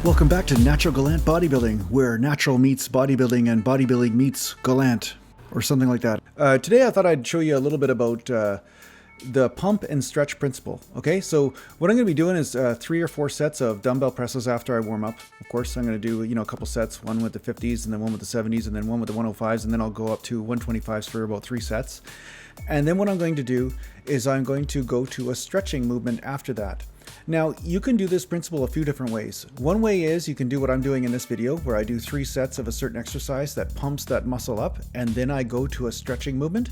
Welcome back to Natural Gallant Bodybuilding, where natural meets bodybuilding and bodybuilding meets Gallant, or something like that. Today I thought I'd show you a little bit about the pump and stretch principle. Okay, so what I'm going to be doing is 3 or 4 sets of dumbbell presses after I warm up. Of course, I'm going to do, a couple sets, one with the 50s and then one with the 70s and then one with the 105s, and then I'll go up to 125s for about 3 sets. And then what I'm going to do is I'm going to go to a stretching movement after that. Now, you can do this principle a few different ways. One way is you can do what I'm doing in this video, where I do 3 sets of a certain exercise that pumps that muscle up, and then I go to a stretching movement.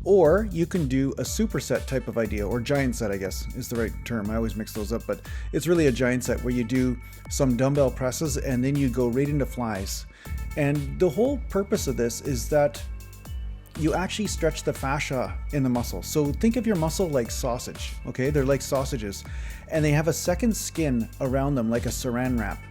Or you can do a superset type of idea, or giant set, I guess is the right term. I always mix those up, but it's really a giant set where you do some dumbbell presses and then you go right into flies. And the whole purpose of this is that you actually stretch the fascia in the muscle. So think of your muscle like sausage, okay? They're like sausages, and they have a second skin around them like a saran wrap.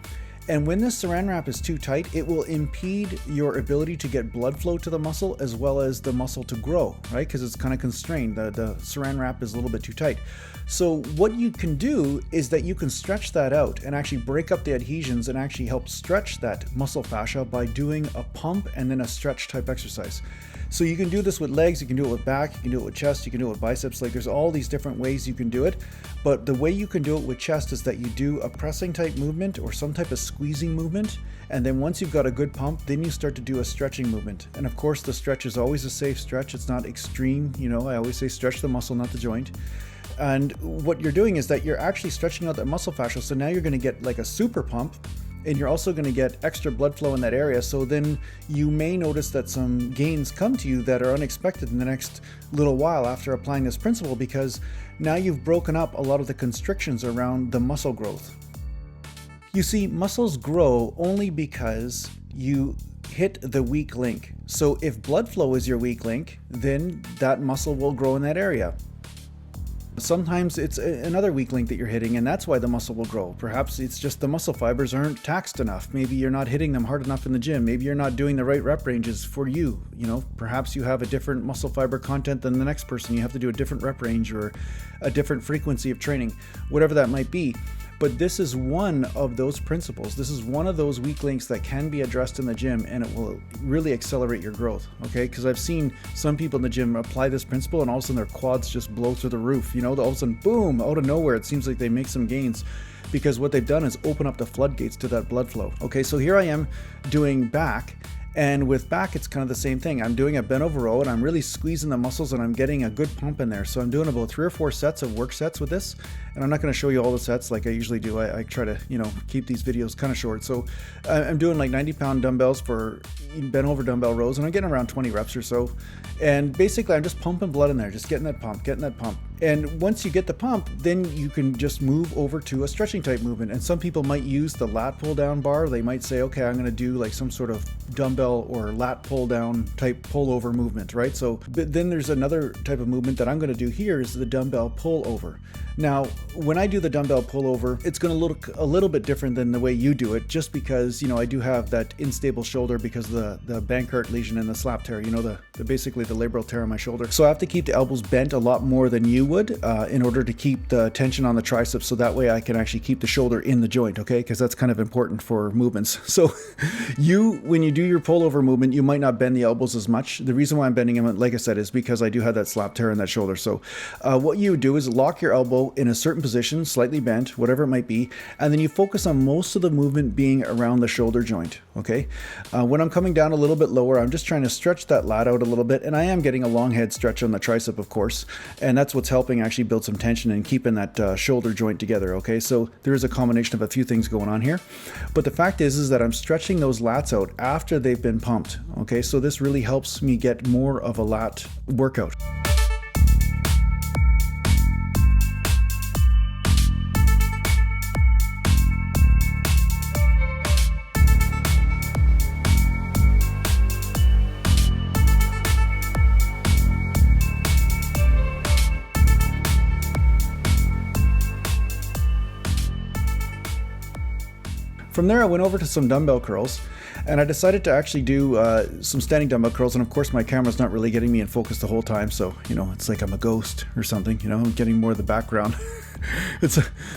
And when this saran wrap is too tight, it will impede your ability to get blood flow to the muscle as well as the muscle to grow, right? Because it's kind of constrained. The saran wrap is a little bit too tight. So what you can do is that you can stretch that out and actually break up the adhesions and actually help stretch that muscle fascia by doing a pump and then a stretch type exercise. So you can do this with legs, you can do it with back, you can do it with chest, you can do it with biceps. Like, there's all these different ways you can do it. But the way you can do it with chest is that you do a pressing type movement or some type of squeezing movement. And then once you've got a good pump, then you start to do a stretching movement. And of course, the stretch is always a safe stretch. It's not extreme. I always say stretch the muscle, not the joint. And what you're doing is that you're actually stretching out that muscle fascia. So now you're going to get like a super pump, and you're also going to get extra blood flow in that area. So then you may notice that some gains come to you that are unexpected in the next little while after applying this principle, because now you've broken up a lot of the constrictions around the muscle growth. You see, muscles grow only because you hit the weak link. So if blood flow is your weak link, then that muscle will grow in that area. Sometimes it's another weak link that you're hitting, and that's why the muscle will grow. Perhaps it's just the muscle fibers aren't taxed enough. Maybe you're not hitting them hard enough in the gym. Maybe you're not doing the right rep ranges for you. Perhaps you have a different muscle fiber content than the next person. You have to do a different rep range or a different frequency of training, whatever that might be. But this is one of those principles. This is one of those weak links that can be addressed in the gym, and it will really accelerate your growth, okay? Because I've seen some people in the gym apply this principle, and all of a sudden their quads just blow through the roof. All of a sudden, boom, out of nowhere, it seems like they make some gains, because what they've done is open up the floodgates to that blood flow. Okay, so here I am doing back. And with back, it's kind of the same thing. I'm doing a bent over row, and I'm really squeezing the muscles, and I'm getting a good pump in there. So I'm doing about 3 or 4 sets of work sets with this. And I'm not going to show you all the sets like I usually do. I try to, keep these videos kind of short. So I'm doing like 90-pound dumbbells for bent over dumbbell rows, and I'm getting around 20 reps or so. And basically, I'm just pumping blood in there, just getting that pump. And once you get the pump, then you can just move over to a stretching type movement. And some people might use the lat pull down bar. They might say, okay, I'm going to do like some sort of dumbbell or lat pull down type pull over movement, right? So, but then there's another type of movement that I'm going to do here is the dumbbell pull over. Now, when I do the dumbbell pull over, it's going to look a little bit different than the way you do it, just because, I do have that unstable shoulder because of the Bankart lesion and the slap tear, basically the labral tear on my shoulder. So I have to keep the elbows bent a lot more than you would in order to keep the tension on the triceps, so that way I can actually keep the shoulder in the joint, okay? Because that's kind of important for movements. So when you do your pullover movement, you might not bend the elbows as much. The reason why I'm bending them, like I said, is because I do have that slap tear in that shoulder. So what you do is lock your elbow in a certain position, slightly bent, whatever it might be, and then you focus on most of the movement being around the shoulder joint, okay? When I'm coming down a little bit lower, I'm just trying to stretch that lat out a little bit, and I am getting a long head stretch on the tricep, of course, and that's what's helping actually build some tension and keeping that shoulder joint together, okay? So there is a combination of a few things going on here, but the fact is that I'm stretching those lats out after they've been pumped, okay? So this really helps me get more of a lat workout. From there, I went over to some dumbbell curls, and I decided to actually do some standing dumbbell curls. And of course, my camera's not really getting me in focus the whole time, so it's like I'm a ghost or something. I'm getting more of the background.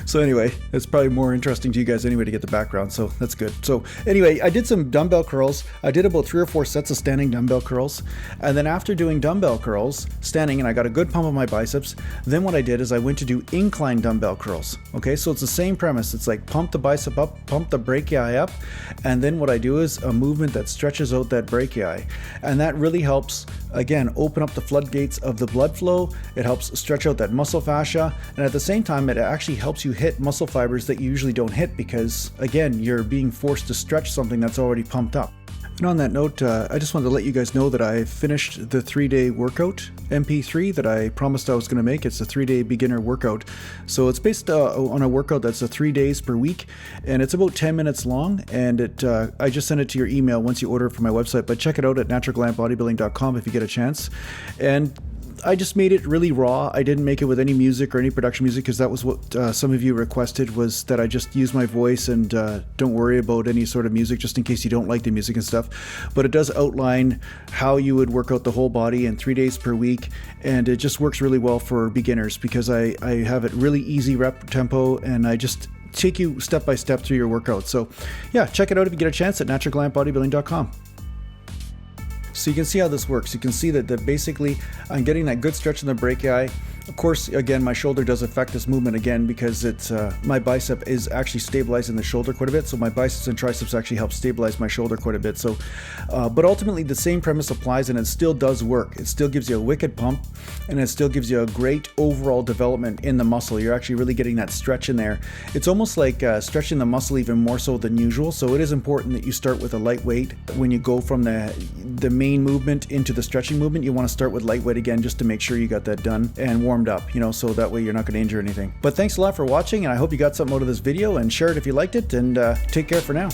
So anyway, it's probably more interesting to you guys anyway to get the background, so that's good. So anyway, I did some dumbbell curls. I did about 3 or 4 sets of standing dumbbell curls, and then after doing dumbbell curls standing, and I got a good pump of my biceps, then what I did is I went to do incline dumbbell curls. Okay, so it's the same premise. It's like pump the bicep up, pump the brachii up, and then what I do is a movement that stretches out that brachii, and that really helps, again, open up the floodgates of the blood flow. It helps stretch out that muscle fascia, and at the same time it actually helps you hit muscle fibers that you usually don't hit, because again, you're being forced to stretch something that's already pumped up. And on that note, I just wanted to let you guys know that I finished the 3-day workout MP3 that I promised I was going to make. It's a 3-day beginner workout. So it's based on a workout that's 3 days per week, and it's about 10 minutes long, and I just send it to your email once you order it from my website, but check it out at naturalgallantbodybuilding.com if you get a chance. And I just made it really raw. I didn't make it with any music or any production music, because that was what some of you requested, was that I just use my voice and don't worry about any sort of music, just in case you don't like the music and stuff. But it does outline how you would work out the whole body in 3 days per week, and it just works really well for beginners, because I have it really easy rep tempo, and I just take you step by step through your workout. So yeah, check it out if you get a chance at naturalgallantbodybuilding.com. So you can see how this works. You can see that basically I'm getting that good stretch in the brachii. Of course, again, my shoulder does affect this movement again, because it's my bicep is actually stabilizing the shoulder quite a bit. So my biceps and triceps actually help stabilize my shoulder quite a bit. So, but ultimately the same premise applies, and it still does work. It still gives you a wicked pump, and it still gives you a great overall development in the muscle. You're actually really getting that stretch in there. It's almost like stretching the muscle even more so than usual. So it is important that you start with a lightweight when you go from the main movement into the stretching movement. You want to start with lightweight again, just to make sure you got that done and warmed up, so that way you're not going to injure anything. But thanks a lot for watching, and I hope you got something out of this video, and share it if you liked it, and take care for now.